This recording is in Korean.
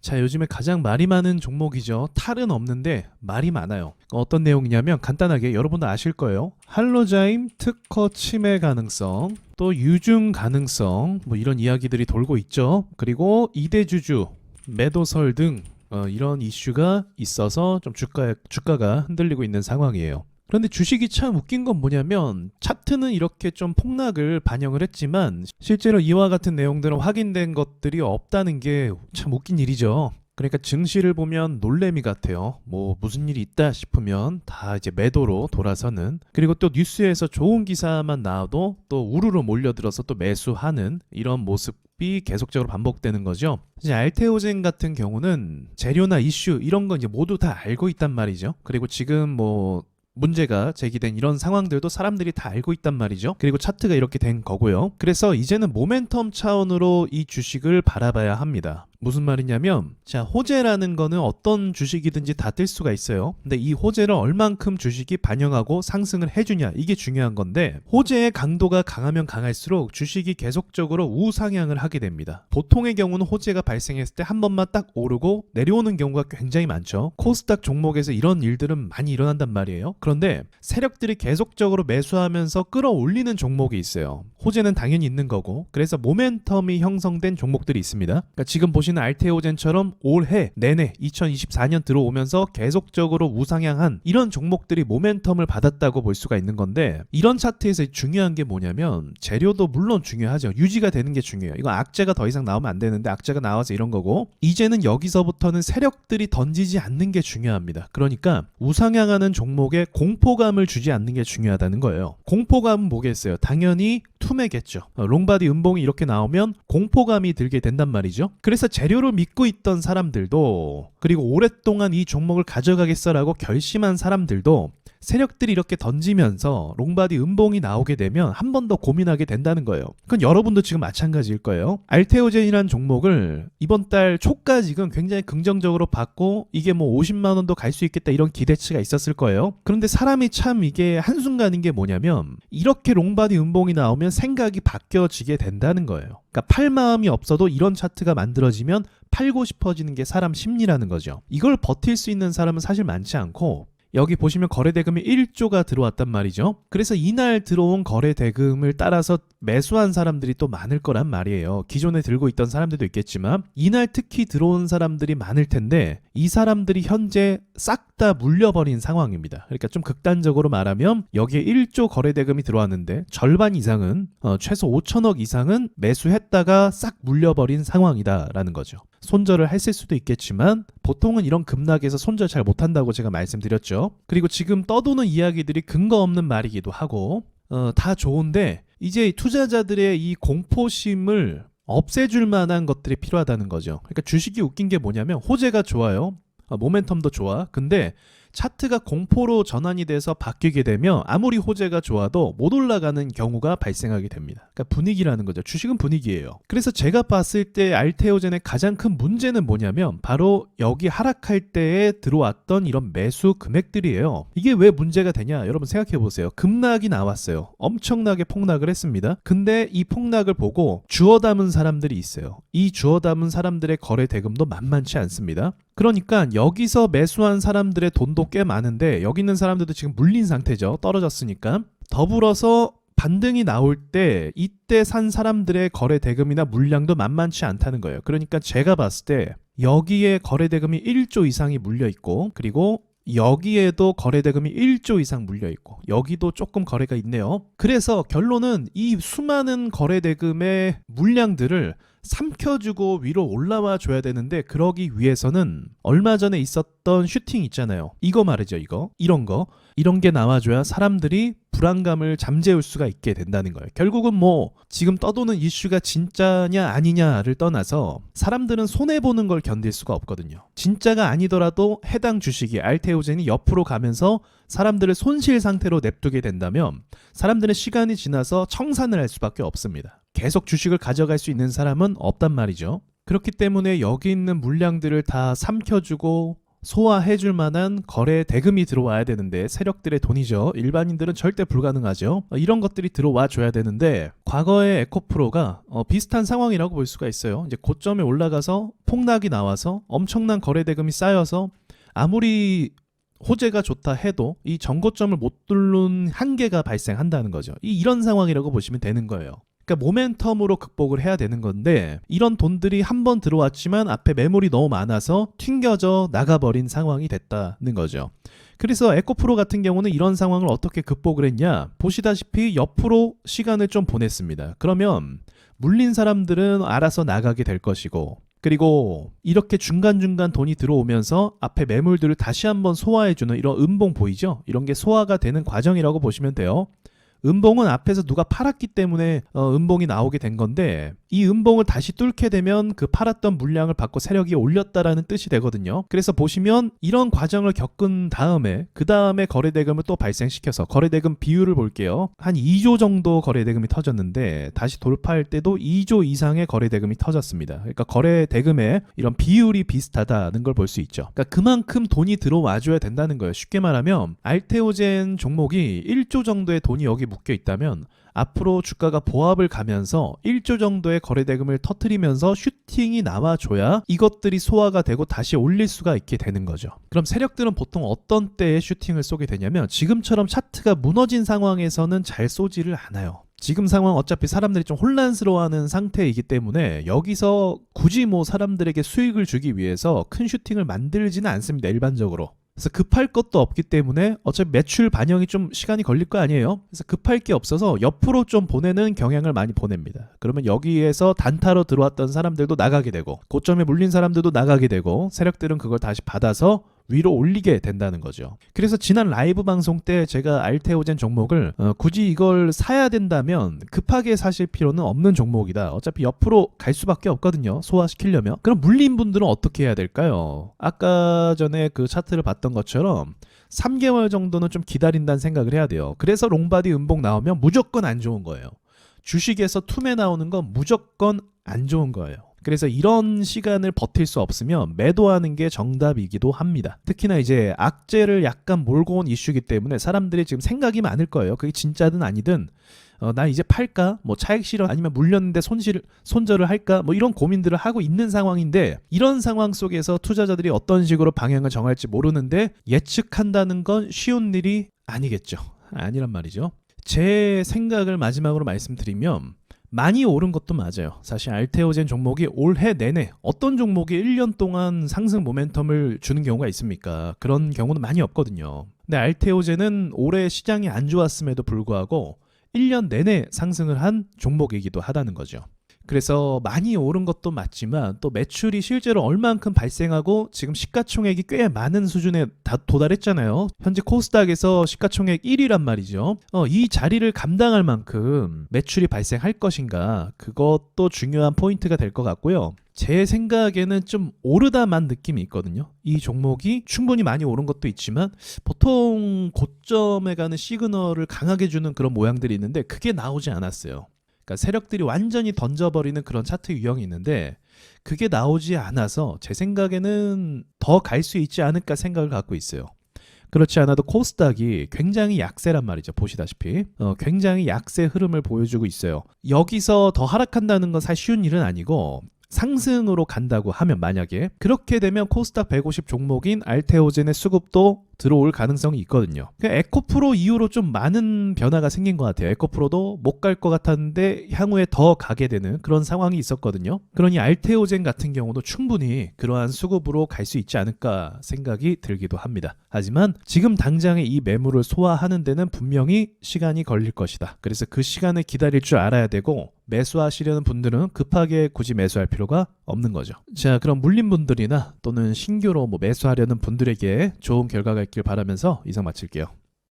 자, 요즘에 가장 말이 많은 종목이죠. 탈은 없는데 말이 많아요. 어떤 내용이냐면 간단하게 여러분도 아실 거예요. 할로자임 특허 침해 가능성, 또 유증 가능성, 뭐 이런 이야기들이 돌고 있죠. 그리고 이대주주, 매도설 등 이런 이슈가 있어서 좀 주가가 흔들리고 있는 상황이에요. 그런데 주식이 참 웃긴 건 뭐냐면 차트는 이렇게 좀 폭락을 반영을 했지만 실제로 이와 같은 내용들은 확인된 것들이 없다는 게 참 웃긴 일이죠. 그러니까 증시를 보면 놀래미 같아요. 뭐 무슨 일이 있다 싶으면 다 이제 매도로 돌아서는, 그리고 또 뉴스에서 좋은 기사만 나와도 또 우르르 몰려들어서 또 매수하는 이런 모습이 계속적으로 반복되는 거죠. 이제 알테오젠 같은 경우는 재료나 이슈 이런 건 이제 모두 다 알고 있단 말이죠. 그리고 지금 뭐 문제가 제기된 이런 상황들도 사람들이 다 알고 있단 말이죠. 그리고 차트가 이렇게 된 거고요. 그래서 이제는 모멘텀 차원으로 이 주식을 바라봐야 합니다. 무슨 말이냐면, 자, 호재라는 거는 어떤 주식이든지 다 뜰 수가 있어요. 근데 이 호재를 얼만큼 주식이 반영하고 상승을 해주냐, 이게 중요한 건데, 호재의 강도가 강하면 강할수록 주식이 계속적으로 우상향을 하게 됩니다. 보통의 경우는 호재가 발생했을 때 한 번만 딱 오르고 내려오는 경우가 굉장히 많죠. 코스닥 종목에서 이런 일들은 많이 일어난단 말이에요. 그런데 세력들이 계속적으로 매수하면서 끌어올리는 종목이 있어요. 호재는 당연히 있는 거고, 그래서 모멘텀이 형성된 종목들이 있습니다. 그러니까 지금 보시는 알테오젠처럼 올해 내내 2024년 들어오면서 계속적으로 우상향한 이런 종목들이 모멘텀을 받았다고 볼 수가 있는 건데, 이런 차트에서 중요한 게 뭐냐면 재료도 물론 중요하죠. 유지가 되는 게 중요해요. 이거 악재가 더 이상 나오면 안 되는데 악재가 나와서 이런 거고, 이제는 여기서부터는 세력들이 던지지 않는 게 중요합니다. 그러니까 우상향하는 종목에 공포감을 주지 않는 게 중요하다는 거예요. 공포감은 뭐겠어요? 당연히 투매겠죠. 롱바디 음봉이 이렇게 나오면 공포감이 들게 된단 말이죠. 그래서 재료를 믿고 있던 사람들도, 그리고 오랫동안 이 종목을 가져가겠어라고 결심한 사람들도 세력들이 이렇게 던지면서 롱바디 음봉이 나오게 되면 한 번 더 고민하게 된다는 거예요. 그건 여러분도 지금 마찬가지일 거예요. 알테오젠이라는 종목을 이번 달 초까지는 굉장히 긍정적으로 봤고, 이게 뭐 50만 원도 갈 수 있겠다 이런 기대치가 있었을 거예요. 그런데 사람이 참 이게 한순간인 게 뭐냐면, 이렇게 롱바디 음봉이 나오면 생각이 바뀌어지게 된다는 거예요. 그러니까 팔 마음이 없어도 이런 차트가 만들어지면 팔고 싶어지는 게 사람 심리라는 거죠. 이걸 버틸 수 있는 사람은 사실 많지 않고, 여기 보시면 거래대금이 1조가 들어왔단 말이죠. 그래서 이날 들어온 거래대금을 따라서 매수한 사람들이 또 많을 거란 말이에요. 기존에 들고 있던 사람들도 있겠지만 이날 특히 들어온 사람들이 많을 텐데, 이 사람들이 현재 싹 다 물려버린 상황입니다. 그러니까 좀 극단적으로 말하면 여기에 1조 거래대금이 들어왔는데 절반 이상은 최소 5천억 이상은 매수했다가 싹 물려버린 상황이다라는 거죠. 손절을 했을 수도 있겠지만 보통은 이런 급락에서 손절 잘 못한다고 제가 말씀드렸죠. 그리고 지금 떠도는 이야기들이 근거 없는 말이기도 하고 다 좋은데, 이제 투자자들의 이 공포심을 없애줄 만한 것들이 필요하다는 거죠. 그러니까 주식이 웃긴 게 뭐냐면 호재가 좋아요. 모멘텀도 좋아. 근데 차트가 공포로 전환이 돼서 바뀌게 되면 아무리 호재가 좋아도 못 올라가는 경우가 발생하게 됩니다. 그러니까 분위기라는 거죠. 주식은 분위기예요. 그래서 제가 봤을 때 알테오젠의 가장 큰 문제는 뭐냐면 바로 여기 하락할 때에 들어왔던 이런 매수 금액들이에요. 이게 왜 문제가 되냐? 여러분 생각해 보세요. 급락이 나왔어요. 엄청나게 폭락을 했습니다. 근데 이 폭락을 보고 주워 담은 사람들이 있어요. 이 주워 담은 사람들의 거래 대금도 만만치 않습니다. 그러니까 여기서 매수한 사람들의 돈도 꽤 많은데 여기 있는 사람들도 지금 물린 상태죠. 떨어졌으니까. 더불어서 반등이 나올 때 이때 산 사람들의 거래 대금이나 물량도 만만치 않다는 거예요. 그러니까 제가 봤을 때 여기에 거래 대금이 1조 이상이 물려 있고, 그리고 여기에도 거래 대금이 1조 이상 물려 있고, 여기도 조금 거래가 있네요. 그래서 결론은 이 수많은 거래 대금의 물량들을 삼켜주고 위로 올라와 줘야 되는데, 그러기 위해서는 얼마 전에 있었던 슈팅 있잖아요. 이거 말이죠. 이런 게 나와줘야 사람들이 불안감을 잠재울 수가 있게 된다는 거예요. 결국은 뭐 지금 떠도는 이슈가 진짜냐 아니냐를 떠나서 사람들은 손해보는 걸 견딜 수가 없거든요. 진짜가 아니더라도 해당 주식이 알테오젠이 옆으로 가면서 사람들을 손실 상태로 냅두게 된다면 사람들은 시간이 지나서 청산을 할 수밖에 없습니다. 계속 주식을 가져갈 수 있는 사람은 없단 말이죠. 그렇기 때문에 여기 있는 물량들을 다 삼켜주고 소화해줄 만한 거래 대금이 들어와야 되는데 세력들의 돈이죠. 일반인들은 절대 불가능하죠. 이런 것들이 들어와 줘야 되는데 과거의 에코프로가 비슷한 상황이라고 볼 수가 있어요. 이제 고점에 올라가서 폭락이 나와서 엄청난 거래 대금이 쌓여서 아무리 호재가 좋다 해도 이 전고점을 못 뚫는 한계가 발생한다는 거죠. 이런 상황이라고 보시면 되는 거예요. 그러니까 모멘텀으로 극복을 해야 되는 건데 이런 돈들이 한 번 들어왔지만 앞에 매물이 너무 많아서 튕겨져 나가버린 상황이 됐다는 거죠. 그래서 에코프로 같은 경우는 이런 상황을 어떻게 극복을 했냐, 보시다시피 옆으로 시간을 좀 보냈습니다. 그러면 물린 사람들은 알아서 나가게 될 것이고, 그리고 이렇게 중간중간 돈이 들어오면서 앞에 매물들을 다시 한번 소화해주는 이런 음봉 보이죠? 이런 게 소화가 되는 과정이라고 보시면 돼요. 음봉은 앞에서 누가 팔았기 때문에 음봉이 나오게 된 건데, 이 음봉을 다시 뚫게 되면 그 팔았던 물량을 받고 세력이 올렸다라는 뜻이 되거든요. 그래서 보시면 이런 과정을 겪은 다음에 그 다음에 거래대금을 또 발생시켜서 거래대금 비율을 볼게요. 한 2조 정도 거래대금이 터졌는데 다시 돌파할 때도 2조 이상의 거래대금이 터졌습니다. 그러니까 거래대금의 이런 비율이 비슷하다는 걸 볼 수 있죠. 그러니까 그만큼 돈이 들어와줘야 된다는 거예요. 쉽게 말하면 알테오젠 종목이 1조 정도의 돈이 여기 묶여 있다면 앞으로 주가가 보합을 가면서 1조 정도의 거래대금을 터뜨리면서 슈팅이 나와줘야 이것들이 소화가 되고 다시 올릴 수가 있게 되는 거죠. 그럼 세력들은 보통 어떤 때에 슈팅을 쏘게 되냐면 지금처럼 차트가 무너진 상황에서는 잘 쏘지를 않아요. 지금 상황 어차피 사람들이 좀 혼란스러워하는 상태이기 때문에 여기서 굳이 뭐 사람들에게 수익을 주기 위해서 큰 슈팅을 만들지는 않습니다. 일반적으로. 그래서 급할 것도 없기 때문에 어차피 매출 반영이 좀 시간이 걸릴 거 아니에요. 그래서 급할 게 없어서 옆으로 좀 보내는 경향을 많이 보냅니다. 그러면 여기에서 단타로 들어왔던 사람들도 나가게 되고 고점에 물린 사람들도 나가게 되고 세력들은 그걸 다시 받아서 위로 올리게 된다는 거죠. 그래서 지난 라이브 방송 때 제가 알테오젠 종목을 굳이 이걸 사야 된다면 급하게 사실 필요는 없는 종목이다. 어차피 옆으로 갈 수밖에 없거든요. 소화시키려면. 그럼 물린 분들은 어떻게 해야 될까요? 아까 전에 그 차트를 봤던 것처럼 3개월 정도는 좀 기다린다는 생각을 해야 돼요. 그래서 롱바디 음봉 나오면 무조건 안 좋은 거예요. 주식에서 툼에 나오는 건 무조건 안 좋은 거예요. 그래서 이런 시간을 버틸 수 없으면 매도하는 게 정답이기도 합니다. 특히나 이제 악재를 약간 몰고 온 이슈이기 때문에 사람들이 지금 생각이 많을 거예요. 그게 진짜든 아니든 나 이제 팔까? 뭐 차익 실현 아니면 물렸는데 손절을 할까? 뭐 이런 고민들을 하고 있는 상황인데, 이런 상황 속에서 투자자들이 어떤 식으로 방향을 정할지 모르는데 예측한다는 건 쉬운 일이 아니겠죠. 아니란 말이죠. 제 생각을 마지막으로 말씀드리면 많이 오른 것도 맞아요. 사실 알테오젠 종목이 올해 내내 어떤 종목이 1년 동안 상승 모멘텀을 주는 경우가 있습니까? 그런 경우는 많이 없거든요. 근데 알테오젠은 올해 시장이 안 좋았음에도 불구하고 1년 내내 상승을 한 종목이기도 하다는 거죠. 그래서 많이 오른 것도 맞지만 또 매출이 실제로 얼만큼 발생하고 지금 시가총액이 꽤 많은 수준에 도달했잖아요. 현재 코스닥에서 시가총액 1위란 말이죠. 이 자리를 감당할 만큼 매출이 발생할 것인가, 그것도 중요한 포인트가 될 것 같고요. 제 생각에는 좀 오르다만 느낌이 있거든요. 이 종목이 충분히 많이 오른 것도 있지만 보통 고점에 가는 시그널을 강하게 주는 그런 모양들이 있는데 그게 나오지 않았어요. 그러니까 세력들이 완전히 던져버리는 그런 차트 유형이 있는데 그게 나오지 않아서 제 생각에는 더 갈 수 있지 않을까 생각을 갖고 있어요. 그렇지 않아도 코스닥이 굉장히 약세란 말이죠. 보시다시피 굉장히 약세 흐름을 보여주고 있어요. 여기서 더 하락한다는 건 사실 쉬운 일은 아니고, 상승으로 간다고 하면 만약에 그렇게 되면 코스닥 150 종목인 알테오젠의 수급도 들어올 가능성이 있거든요. 에코프로 이후로 좀 많은 변화가 생긴 것 같아요. 에코프로도 못 갈 것 같았는데 향후에 더 가게 되는 그런 상황이 있었거든요. 그러니 알테오젠 같은 경우도 충분히 그러한 수급으로 갈 수 있지 않을까 생각이 들기도 합니다. 하지만 지금 당장에 이 매물을 소화하는 데는 분명히 시간이 걸릴 것이다. 그래서 그 시간을 기다릴 줄 알아야 되고, 매수하시려는 분들은 급하게 굳이 매수할 필요가 없는 거죠. 자, 그럼 물린 분들이나 또는 신규로 매수하려는 분들에게 좋은 결과가 있길 바라면서 이상 마칠게요.